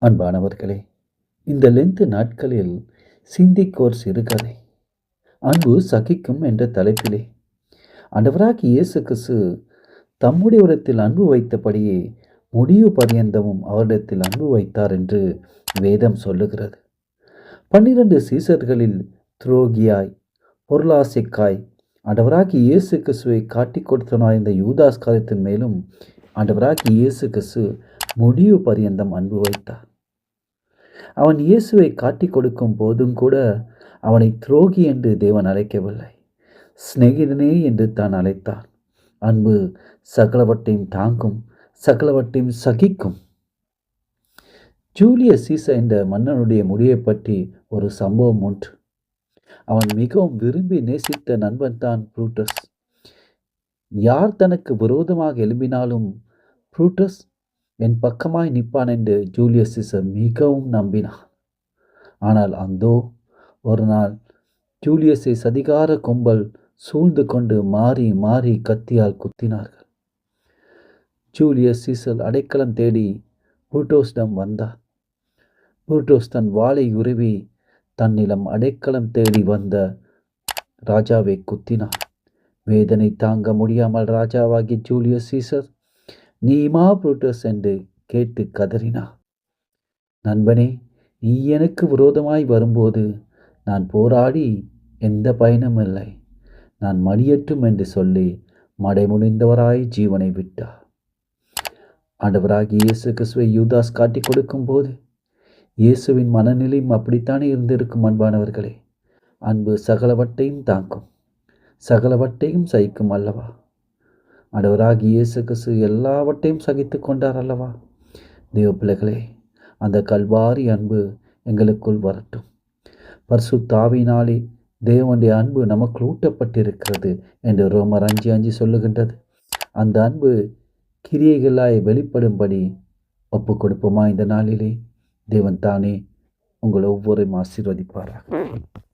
அன்பானவர்களே, இந்த லென்த் நாட்களில் சிந்திக்கோர் சிறுகதை அன்பு சகிக்கும் என்ற தலைப்பிலே ஆண்டவராகிய இயேசு கிறிஸ்து தம்முடைய இடத்தில் அன்பு வைத்தபடியே முடிவு பரியந்தமும் அவரிடத்தில் அன்பு வைத்தார் என்று வேதம் சொல்லுகிறது. 12 சீசர்களில் துரோகியாய், பொருளாசைக்காய் ஆண்டவராகிய இயேசு கிறிஸ்துவை காட்டிக் கொடுத்தனாய் இந்த யூதாஸ் காரியத்தின் மேலும் ஆண்டவராகிய இயேசு கிறிஸ்து முடிவு பரியந்தம் அன்பு வைத்தார். அவன் இயேசுவை காட்டிக் கொடுக்கும் போதும் கூட அவனை துரோகி என்று தேவன் அழைக்கவில்லை, சிநேகிதனே என்று தான் அழைத்தார். அன்பு சகலவற்றையும் தாங்கும், சகலவற்றையும் சகிக்கும். ஜூலியஸ் சீசர் என்ற மன்னனுடைய முடிவை பற்றி ஒரு சம்பவம் ஒன்று. அவன் மிகவும் விரும்பி நேசித்த நண்பன் தான் புரூட்டஸ். யார் தனக்கு விரோதமாக எழும்பினாலும் புரூட்டஸ் என் பக்கமாய் நிற்பான் என்று ஜூலியஸ் சீசர் மிகவும் நம்பினான். ஆனால் அந்தோ ஒரு நாள் ஜூலியஸை சதிகார கும்பல் சூழ்ந்து கொண்டு மாறி மாறி கத்தியால் குத்தினார்கள். ஜூலியஸ் சீசர் அடைக்கலம் தேடி புரூட்டோஸிடம் வந்தார். புரூட்டோஸ் தன் வாளை உருவி தன்னிடம் அடைக்கலம் தேடி வந்த ராஜாவை குத்தினார். வேதனை தாங்க முடியாமல் ராஜாவாகி ஜூலியஸ் சீசர் நீமா புரூட்டஸ் என்று கேட்டு கதறினார். நண்பனே, நீ எனக்கு விரோதமாய் வரும்போது நான் போராடி எந்த பயனும் இல்லை. நான் மடியட்டும் என்று சொல்லி மடைமுடிந்தவராய் ஜீவனை விட்டார். ஆண்டவராகிய இயேசு கிறிஸ்துவை யூதாஸ் காட்டிக் கொடுக்கும் போது இயேசுவின் மனநிலையும் அப்படித்தானே இருந்திருக்கும். அன்பானவர்களே, அன்பு சகலவற்றையும் தாங்கும், சகலவற்றையும் சகிக்கும் அல்லவா? ஆண்டவராகிய இயேசு கிறிஸ்து எல்லாவற்றையும் சகித்து கொண்டார் அல்லவா? தேவ பிள்ளைகளே, அந்த கல்வாரி அன்பு எங்களுக்குள் வரட்டும். பரிசுத்த ஆவியினாலே தேவனுடைய அன்பு நமக்கு ஊட்டப்பட்டிருக்கிறது என்று ரோமர் 5:5 சொல்லுகின்றது. அந்த அன்பு கிரியைகளாய் வெளிப்படும்படி ஒப்பு கொடுப்போமா? இந்த நாளிலே தேவன் தானே உங்கள் ஒவ்வொருவரையும் ஆசீர்வதிப்பாராக.